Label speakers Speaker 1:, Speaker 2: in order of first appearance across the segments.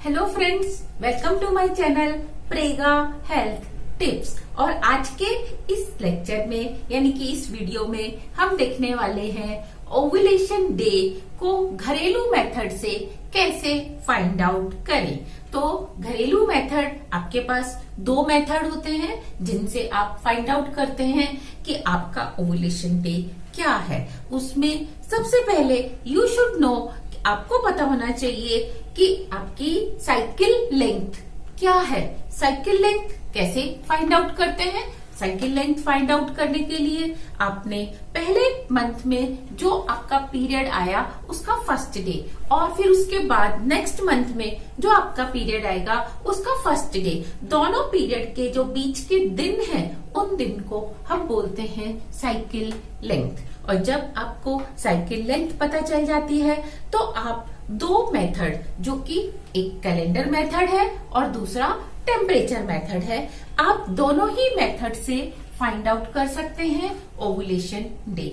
Speaker 1: Hello friends, welcome to my channel Prega health tips. और आज के इस लेक्चर में यानी कि इस वीडियो में हम देखने वाले हैं ओव्यूलेशन डे को घरेलू मेथड से कैसे फाइंड आउट करें। तो घरेलू मेथड, आपके पास दो मेथड होते हैं जिनसे आप फाइंड आउट करते हैं कि आपका ओव्यूलेशन डे क्या है। उसमें सबसे पहले यू शुड नो, आपको पता होना चाहिए कि आपकी साइकिल लेंथ क्या है। साइकिल लेंथ कैसे फाइंड आउट करते हैं? साइकिल लेंथ फाइंड आउट करने के लिए आपने पहले मंथ में जो आपका पीरियड आया उसका फर्स्ट डे, और फिर उसके बाद नेक्स्ट मंथ में जो आपका पीरियड आएगा उसका फर्स्ट डे, दोनों पीरियड के जो बीच के दिन हैं उन दिन को हम बोलते हैं साइकिल लेंथ। और जब आपको साइकिल लेंथ पता चल जाती है तो आप दो मेथड, जो कि एक कैलेंडर मेथड है और दूसरा टेम्परेचर मेथड है, आप दोनों ही मेथड से फाइंड आउट कर सकते हैं ओव्यूलेशन डे।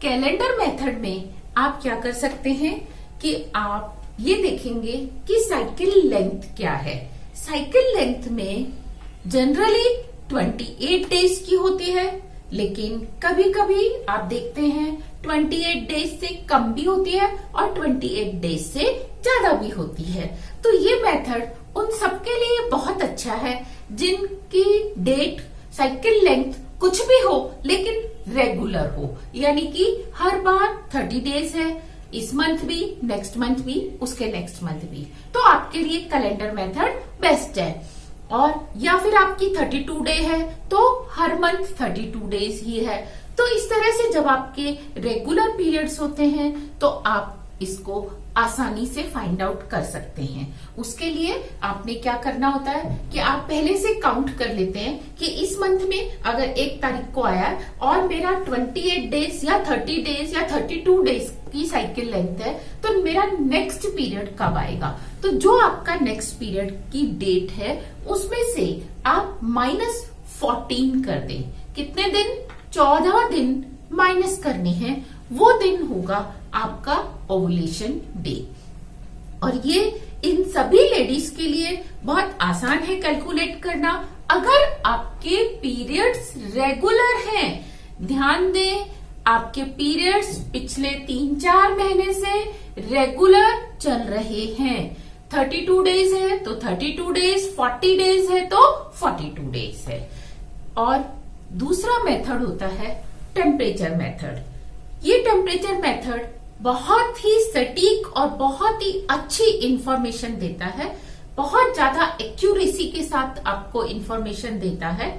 Speaker 1: कैलेंडर मेथड में आप क्या कर सकते हैं कि आप ये देखेंगे कि साइकिल लेंथ क्या है। साइकिल लेंथ में जनरली 28 डेज की होती है, लेकिन कभी कभी आप देखते हैं 28 डेज से कम भी होती है और 28 डेज से ज्यादा भी होती है। तो ये मेथड उन सबके लिए बहुत अच्छा है जिनकी डेट, साइकिल लेंथ कुछ भी हो लेकिन रेगुलर हो, यानी कि हर बार 30 डेज है, इस मंथ भी, नेक्स्ट मंथ भी, उसके नेक्स्ट मंथ भी, तो आपके लिए कैलेंडर मेथड बेस्ट है। और या फिर आपकी 32 डे है तो हर मंथ 32 डेज ही है। तो इस तरह से जब आपके रेगुलर पीरियड्स होते हैं तो आप इसको आसानी से फाइंड आउट कर सकते हैं। उसके लिए आपने क्या करना होता है कि आप पहले से काउंट कर लेते हैं कि इस मंथ में अगर 1 तारीख को आया और मेरा 28 डेज या 30 डेज या 32 डेज की साइकिल लेंथ है तो मेरा नेक्स्ट पीरियड कब आएगा। तो जो आपका नेक्स्ट पीरियड की डेट है उसमें से आप -14 कर दें। कितने दिन? 14 दिन माइनस करने हैं, वो दिन होगा आपका ओव्यूलेशन डे। और ये इन सभी लेडीज के लिए बहुत आसान है कैलकुलेट करना। अगर आपके पीरियड्स रेगुलर हैं, ध्यान दें, आपके पीरियड्स पिछले 3-4 महीने से रेगुलर चल रहे हैं। 32 डेज है तो 32 डेज, 40 डेज है तो 42 डेज है। और दूसरा मेथड होता है टेम्परेचर मेथड। ये टेम्परेचर मेथड बहुत ही सटीक और बहुत ही अच्छी इंफॉर्मेशन देता है, बहुत ज्यादा एक्यूरेसी के साथ आपको इंफॉर्मेशन देता है।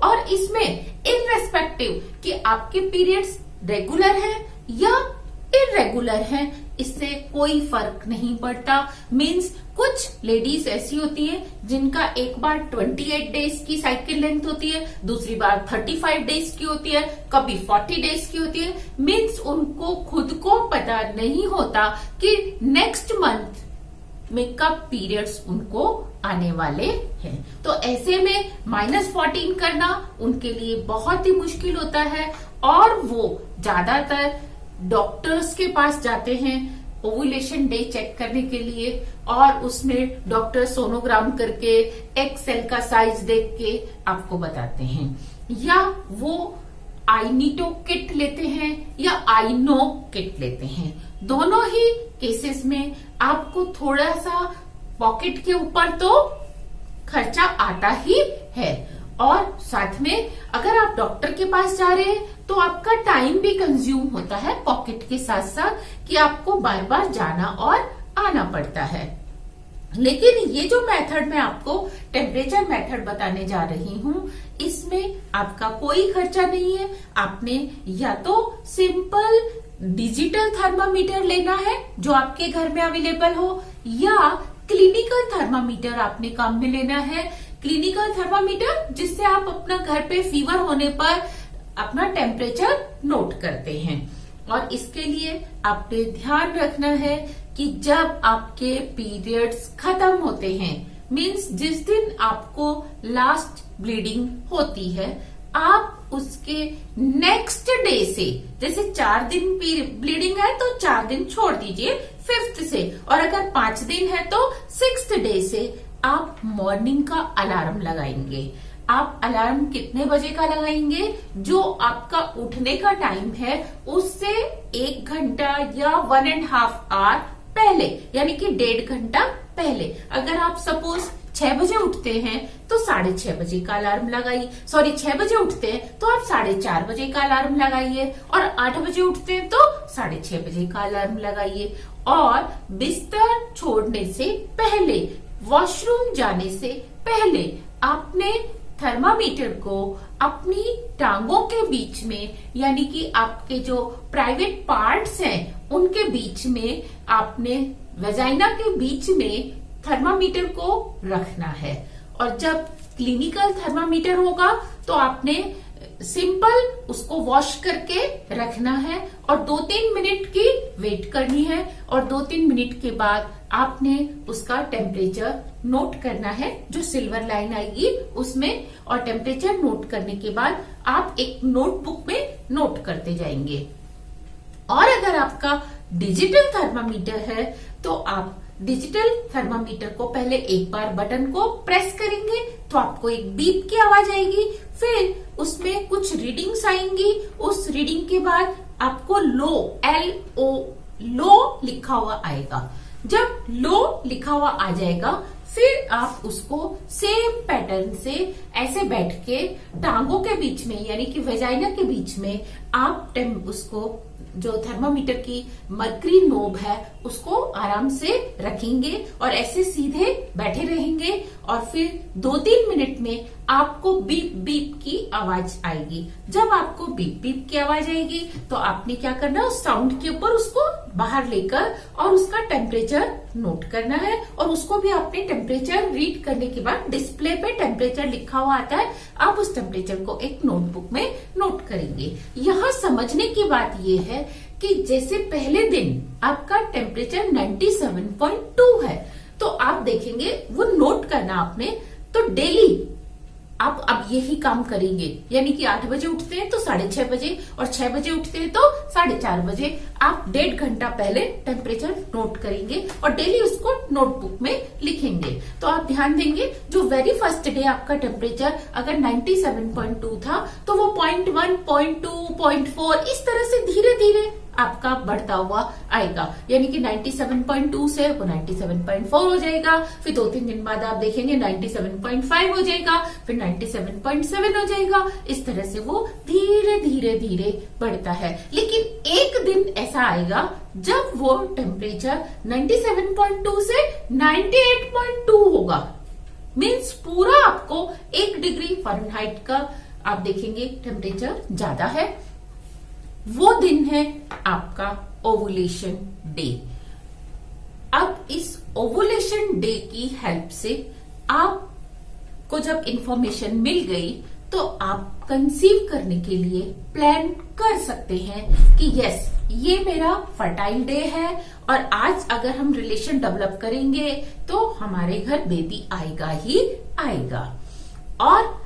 Speaker 1: और इसमें इनरेस्पेक्टिव कि आपके पीरियड्स रेगुलर हैं या इरेगुलर हैं, इससे कोई फर्क नहीं पड़ता। मींस कुछ लेडीज ऐसी होती हैं जिनका एक बार 28 डेज की साइकिल लेंथ होती है, दूसरी बार 35 डेज की होती है, कभी 40 डेज की होती है। मींस उनको खुद को पता नहीं होता कि नेक्स्ट मंथ में कब पीरियड्स उनको आने वाले हैं। तो ऐसे में -14 करना उनके लिए बहुत ही मुश्किल होता है और वो ज्यादातर डॉक्टर्स के पास जाते हैं ओव्यूलेशन डे चेक करने के लिए, और उसमें डॉक्टर सोनोग्राम करके एग सेल का साइज देख के आपको बताते हैं, या वो आईनीटो किट लेते हैं या आईनो किट लेते हैं। दोनों ही केसेस में आपको थोड़ा सा पॉकेट के ऊपर तो खर्चा आता ही है, और साथ में अगर आप डॉक्टर के पास जा रहे हैं तो आपका टाइम भी कंज्यूम होता है पॉकेट के साथ साथ, कि आपको बार बार जाना और आना पड़ता है। लेकिन ये जो मेथड मैं आपको टेम्परेचर मेथड बताने जा रही हूँ, इसमें आपका कोई खर्चा नहीं है। आपने या तो सिंपल डिजिटल थर्मामीटर लेना है जो आपके घर में अवेलेबल हो, या क्लिनिकल थर्मामीटर आपने काम में लेना है। क्लिनिकल थर्मामीटर जिससे आप अपना घर पे फीवर होने पर अपना टेम्परेचर नोट करते हैं। और इसके लिए आपने ध्यान रखना है कि जब आपके पीरियड्स खत्म होते हैं, मींस जिस दिन आपको लास्ट ब्लीडिंग होती है, आप उसके नेक्स्ट डे से, जैसे 4 दिन ब्लीडिंग है तो 4 दिन छोड़ दीजिए 5th से, और अगर 5 दिन है तो 6th डे से आप मॉर्निंग का अलार्म लगाएंगे। आप अलार्म कितने बजे का लगाएंगे? जो आपका उठने का टाइम है उससे 1 घंटा या 1.5 आवर पहले, यानी कि 1.5 घंटा पहले। अगर आप सपोज 6 बजे उठते हैं तो 6:30 बजे का अलार्म लगाइए। 6 बजे उठते हैं तो आप 4:30 बजे का अलार्म लगाइए, और 8 बजे उठते हैं तो 6:30 बजे का अलार्म लगाइए। और बिस्तर छोड़ने से पहले, वॉशरूम जाने से पहले आपने थर्मामीटर को अपनी टांगों के बीच में, यानी कि आपके जो प्राइवेट पार्ट्स हैं उनके बीच में, आपने वेजाइना के बीच में थर्मामीटर को रखना है। और जब क्लिनिकल थर्मामीटर होगा तो आपने सिंपल उसको वॉश करके रखना है और 2-3 मिनट की वेट करनी है, और 2-3 मिनट के बाद आपने उसका टेम्परेचर नोट करना है, जो सिल्वर लाइन आएगी उसमें। और टेम्परेचर नोट करने के बाद आप एक नोटबुक में नोट करते जाएंगे। और अगर आपका डिजिटल थर्मामीटर है तो आप डिजिटल थर्मामीटर को पहले एक बार बटन को प्रेस करेंगे तो आपको एक बीप की आवाज आएगी, फिर उसमें कुछ रीडिंग्स आएंगी। उस रीडिंग के बाद आपको लो, LO, लो लिखा हुआ आएगा। जब लो लिखा हुआ आ जाएगा फिर आप उसको सेम पैटर्न से ऐसे बैठ के टांगों के बीच में, यानी कि वेजाइना के बीच में आप उसको, जो थर्मामीटर की मरकरी नोब है उसको आराम से रखेंगे और ऐसे सीधे बैठे रहेंगे। और फिर 2-3 मिनट में आपको बीप बीप की आवाज आएगी। जब आपको बीप बीप की आवाज आएगी तो आपने क्या करना है, उस साउंड के ऊपर उसको बाहर लेकर और उसका टेम्परेचर नोट करना है। और उसको भी आपने टेम्परेचर रीड करने के बाद डिस्प्ले पे टेम्परेचर लिखा हुआ आता है, आप उस टेम्परेचर को एक नोटबुक में नोट करेंगे। यहाँ समझने की बात यह है कि जैसे पहले दिन आपका टेम्परेचर 97.2 है तो आप देखेंगे वो नोट करना आपने, तो डेली आप अब यही काम करेंगे। यानी कि 8 बजे उठते हैं तो 6:30 बजे, और 6 बजे उठते हैं तो 4:30 बजे आप 1.5 घंटा पहले टेम्परेचर नोट करेंगे और डेली उसको नोटबुक में लिखेंगे। तो आप ध्यान देंगे, जो वेरी फर्स्ट डे आपका टेम्परेचर अगर 97.2 था तो वो 0.1, 0.2, 0.4 इस तरह से धीरे धीरे आपका बढ़ता हुआ आएगा। यानी कि 97.2 से वो 97.4 हो जाएगा, फिर 2-3 दिन बाद आप देखेंगे 97.5 हो जाएगा, फिर 97.7 हो जाएगा। इस तरह से वो धीरे धीरे धीरे बढ़ता है। लेकिन एक दिन ऐसा आएगा जब वो टेम्परेचर 97.2 से 98.2 होगा। मीन्स पूरा आपको 1 डिग्री फ़ारेनहाइट का आप देखेंगे टेम्परेचर ज्यादा है। वो दिन है आपका ओवुलेशन डे। अब इस ओवुलेशन डे की हेल्प से आपको जब इंफॉर्मेशन मिल गई तो आप कंसीव करने के लिए प्लान कर सकते हैं कि यस, ये मेरा फर्टाइल डे है और आज अगर हम रिलेशन डेवलप करेंगे तो हमारे घर बेबी आएगा ही आएगा। और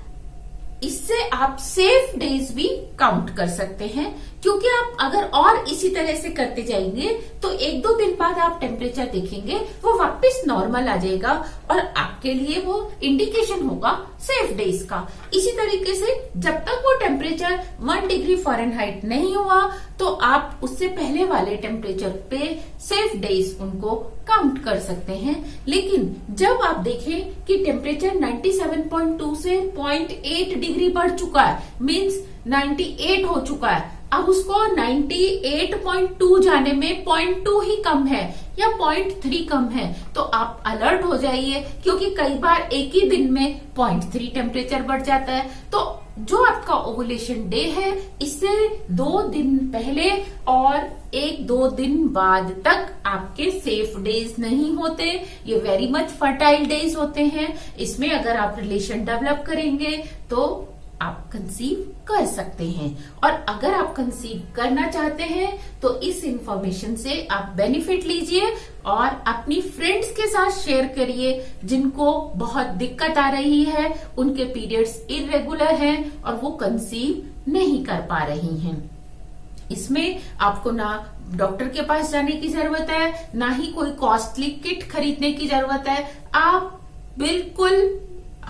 Speaker 1: इससे आप सेफ डेज भी काउंट कर सकते हैं, क्योंकि आप अगर और इसी तरह से करते जाएंगे तो 1-2 दिन बाद आप टेम्परेचर देखेंगे वो वापस नॉर्मल आ जाएगा और आपके लिए वो इंडिकेशन होगा सेफ डेज का। इसी तरीके से जब तक वो टेम्परेचर 1 डिग्री फ़ारेनहाइट नहीं हुआ तो आप उससे पहले वाले टेम्परेचर पे सेफ डेज उनको काउंट कर सकते हैं। लेकिन जब आप देखें कि टेम्परेचर 97.2 से 0.8 डिग्री बढ़ चुका है, मीन्स 98 हो चुका है, अब उसको 98.2 जाने में 0.2 ही कम है या 0.3 कम है, तो आप अलर्ट हो जाइए, क्योंकि कई बार एक ही दिन में 0.3 टेम्परेचर बढ़ जाता है। तो जो आपका ओवुलेशन डे है इससे 2 दिन पहले और 1-2 दिन बाद तक आपके सेफ डेज नहीं होते, ये वेरी मच फर्टाइल डेज होते हैं। इसमें अगर आप रिलेशन डेवलप करेंगे तो आप कंसीव कर सकते हैं। और अगर आप कंसीव करना चाहते हैं तो इस इंफॉर्मेशन से आप बेनिफिट लीजिए और अपनी फ्रेंड्स के साथ शेयर करिए जिनको बहुत दिक्कत आ रही है, उनके पीरियड्स इरेगुलर हैं और वो कंसीव नहीं कर पा रही हैं। इसमें आपको ना डॉक्टर के पास जाने की जरूरत है, ना ही कोई कॉस्टली किट खरीदने की जरूरत है। आप बिल्कुल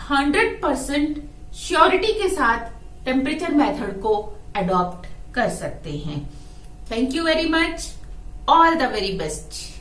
Speaker 1: 100% श्योरिटी के साथ टेम्परेचर मेथड को अडॉप्ट कर सकते हैं। Thank you very much, all the very best.